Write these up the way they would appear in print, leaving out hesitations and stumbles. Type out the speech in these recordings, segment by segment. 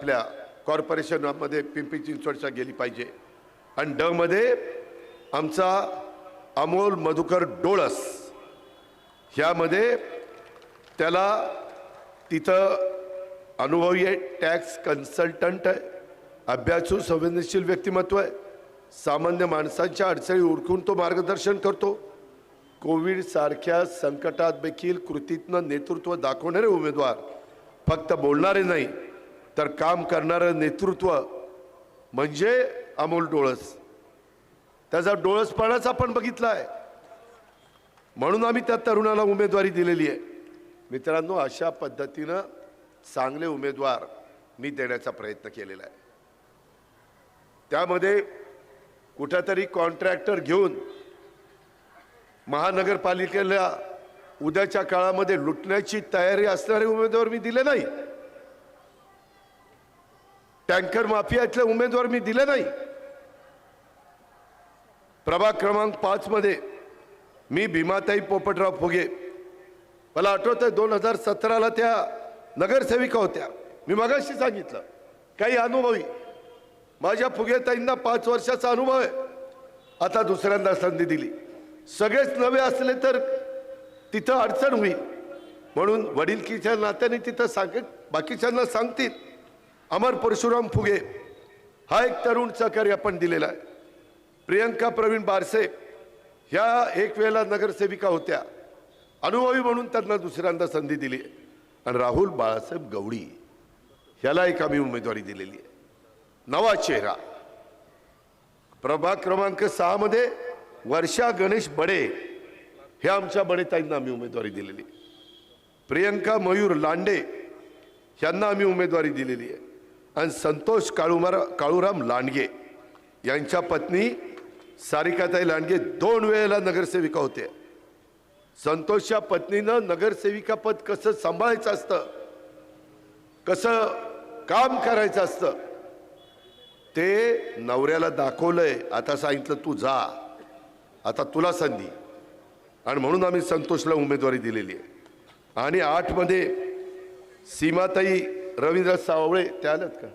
आपल्या कॉर्पोरेशनमध्ये पिंपरी चिंचवडच्या गेली पाहिजे। आणि ड मध्ये आमचा अमोल मधुकर डोळस, ह्यामध्ये त्याला तिथं अनुभवी आहे, टॅक्स कन्सल्टंट आहे, अभ्यासू संवेदनशील व्यक्तिमत्व आहे, सामान्य माणसांच्या अडचणी ओळखून तो मार्गदर्शन करतो। कोविड सारख्या संकटात देखील कृतीतनं नेतृत्व दाखवणारे उमेदवार, फक्त बोलणारे नाही तर काम करणारे नेतृत्व म्हणजे अमोल डोळस। त्याचा डोळसपणाच आपण बघितला आहे, म्हणून आम्ही त्या तरुणाला उमेदवारी दिलेली आहे। मित्रांनो, अशा पद्धतीनं चांगले उमेदवार मी देण्याचा प्रयत्न केलेला आहे। त्यामध्ये कुठेतरी कॉन्ट्रॅक्टर घेऊन महानगरपालिकेला उद्याच्या काळामध्ये लुटण्याची तयारी असणारे उमेदवार मी दिले नाही। टँकर माफियातले उमेदवार मी दिले नाही। प्रभाग क्रमांक 5 मध्ये मी भीमाताई पोपटराव फुगे, मला आठवतंय 2017ला त्या नगरसेविका होत्या। मी मगाशी सांगितलं काही अनुभवी, माझ्या फुगेताईंना 5 वर्षाचा अनुभव आहे, आता दुसऱ्यांदा संधी दिली। सगळेच नवे असले तर तिथं अडचण होईल, म्हणून वडीलकीच्या नात्याने तिथं बाकीच्यांना सांगतील। अमर परशुराम फुगे हा एक तरुण सहकारी आपण दिलेला आहे। प्रियंका प्रवीण बारसे ह्या एक वेळेला नगरसेविका होत्या, अनुभवी म्हणून त्यांना दुसऱ्यांदा संधी दिली। आणि राहुल बाळासाहेब गवळी ह्याला एक आम्ही उमेदवारी दिलेली आहे, नवा चेहरा। प्रभाग क्रमांक 6 मध्ये वर्षा गणेश बडे हे आमच्या बडेताईंना आम्ही उमेदवारी दिलेली। प्रियंका मयूर लांडे यांना आम्ही उमेदवारी दिलेली आहे। आणि संतोष काळूराम लांडगे यांच्या पत्नी सारिकाताई लांडगे 2 वेळेला नगरसेविका होते। संतोषच्या पत्नीनं नगरसेविका पद कसं सांभाळायचं असतं, कसं काम करायचं असतं ते नवऱ्याला दाखवलंय। आता सांगितलं तू जा, आता तुला संधी, आणि म्हणून आम्ही संतोषला उमेदवारी दिलेली आहे। आणि 8 मध्ये सीमाताई रवींद्र सावळे त्या आल्यात का,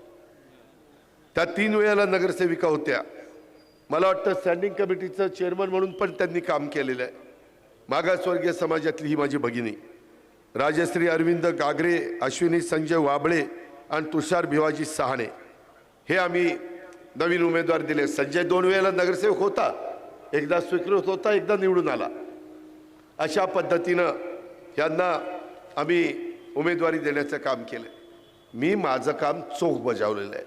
त्या 3 वेळेला नगरसेविका होत्या। मला वाटतं स्टँडिंग कमिटीचं चेअरमन म्हणून पण त्यांनी काम केलेलं आहे। मागासवर्गीय समाजातली ही माझी भगिनी राजश्री अरविंद गागरे, अश्विनी संजय वाबळे आणि तुषार भिवाजी सहाणे हे आम्ही नवीन उमेदवार दिले। संजय 2 वेळेला नगरसेवक होता, एकदा स्वीकृत होता, एकदा निवडून आला। अशा पद्धतीनं यांना आम्ही उमेदवारी देण्याचं काम केलं। मी माझं काम चोख बजावलेलं आहे।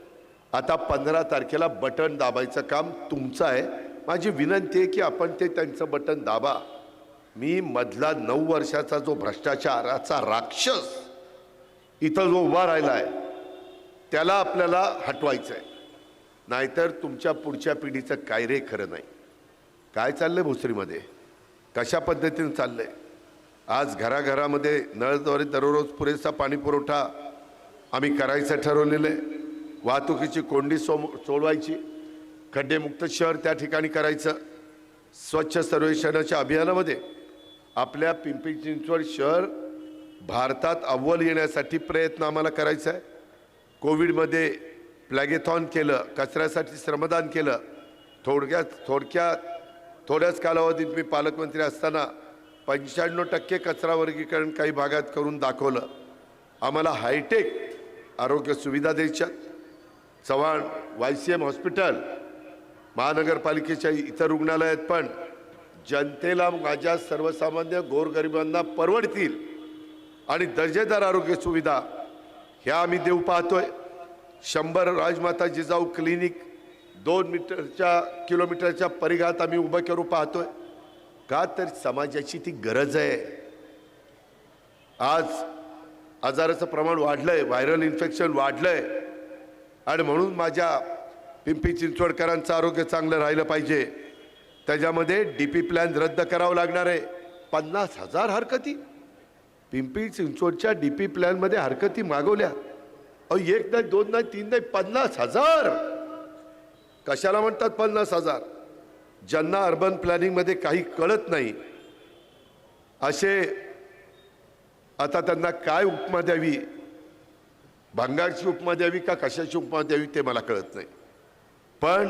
आता 15 तारखेला बटन दाबायचं काम तुमचं आहे। माझी विनंती आहे की आपण ते त्यांचं बटन दाबा। मी मधला 9 वर्षाचा जो भ्रष्टाचाराचा राक्षस इथं जो उभा राहिला आहे त्याला आपल्याला हटवायचं आहे, नाहीतर तुमच्या पुढच्या पिढीचं काय रे खरं नाही। काय चाललंय भोसरीमध्ये, कशा पद्धतीने चाललंय? आज घराघरामध्ये नळद्वारे दररोज पुरेसा पाणी पुरवठा आम्ही करायचं ठरवलेलं आहे। वाहतुकीची कोंडी सोडवायची, खड्डेमुक्त शहर त्या ठिकाणी करायचं। स्वच्छ सर्वेक्षणाच्या अभियानामध्ये आपल्या पिंपरी चिंचवड शहर भारतात अव्वल येण्यासाठी प्रयत्न आम्हाला करायचा आहे। कोविडमध्ये प्लॅगेथॉन केलं, कचऱ्यासाठी श्रमदान केलं। थोड्याच कालावधीत मी पालकमंत्री असताना 95% कचरा वर्गीकरण काही भागात करून दाखवलं। आम्हाला हायटेक आरोग्य सुविधा द्यायच्या। चव्हाण YCM हॉस्पिटल, महानगरपालिकेच्या इतर रुग्णालयात पण जनतेला, माझ्या सर्वसामान्य गोरगरिबांना परवडतील आणि दर्जेदार आरोग्य सुविधा ह्या आम्ही देऊ पाहतोय। 100 राजमाता जिजाऊ क्लिनिक 2 किलोमीटरच्या परिघात आम्ही उभं करू पाहतोय। का तर समाजाची ती गरज आहे। आज आजाराचं प्रमाण वाढलंय, व्हायरल इन्फेक्शन वाढलंय, आणि म्हणून माझ्या पिंपरी चिंचवडकरांचं आरोग्य चांगलं राहिलं पाहिजे। त्याच्यामध्ये DP प्लॅन रद्द करावं लागणार आहे। 50,000 हरकती पिंपरी चिंचवडच्या DP प्लॅनमध्ये हरकती मागवल्या। अहो, 1 नाही, 2 नाही, 3 नाही, 50,000। कशाला म्हणतात 50,000? ज्यांना अर्बन प्लॅनिंगमध्ये काही कळत नाही असे आता त्यांना काय उपमा द्यावी भंगारची उपमा द्यावी का कशाची उपमा द्यावी ते मला कळत नाही. पण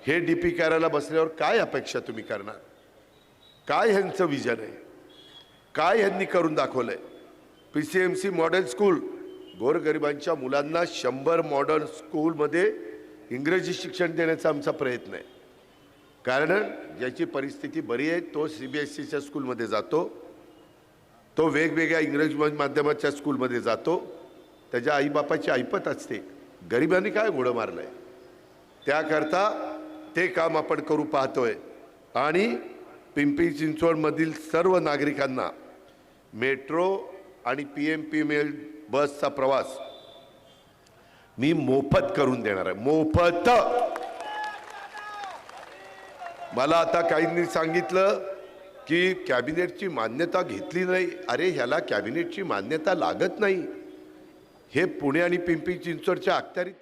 हे डीपी करायला बसल्यावर काय अपेक्षा तुम्ही करणार? काय ह्यांचं विजन आहे? काय ह्यांनी करून दाखवलंय? PCMC मॉडेल स्कूल, गोरगरिबांच्या मुलांना 100 मॉडर्न स्कूलमध्ये इंग्रजी शिक्षण देण्याचा आमचा प्रयत्न आहे. कारण ज्याची परिस्थिती बरी आहे तो CBSEच्या स्कूलमध्ये जातो, तो वेगवेगळ्या इंग्रजी माध्यमाच्या स्कूलमध्ये जातो, त्याच्या आईबापाची ऐपत असते. गरिबांनी काय घोडं मारलंय? त्याकरता ते काम आपण करू पाहतोय. आणि पिंपरी चिंचवडमधील सर्व नागरिकांना मेट्रो आणि PMPML बसचा प्रवास मी मोफत करून देणार आहे. मोफत. मला आता काहींनी सांगितलं की कॅबिनेटची मान्यता घेतली नाही. अरे ह्याला कॅबिनेटची मान्यता लागत नाही. हे पुणे आणि पिंपरी चिंचवडच्या अखत्यारीत